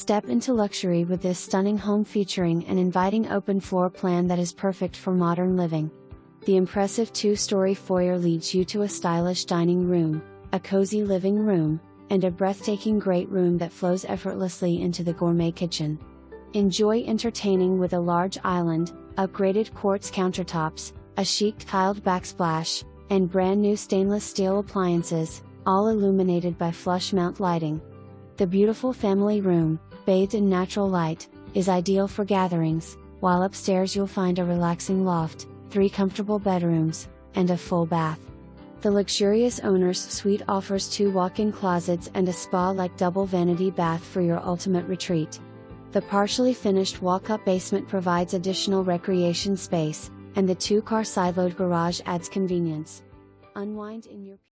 Step into luxury with this stunning home featuring an inviting open floor plan that is perfect for modern living. The impressive 2-story foyer leads you to a stylish dining room, a cozy living room, and a breathtaking great room that flows effortlessly into the gourmet kitchen. Enjoy entertaining with a large island, upgraded quartz countertops, a chic tiled backsplash, and brand new stainless steel appliances, all illuminated by flush mount lighting. The beautiful family room, bathed in natural light, is ideal for gatherings, while upstairs you'll find a relaxing loft, 3 comfortable bedrooms, and a full bath. The luxurious owner's suite offers 2 walk-in closets and a spa-like double vanity bath for your ultimate retreat. The partially finished walk-up basement provides additional recreation space, and the 2-car side-load garage adds convenience. Unwind in your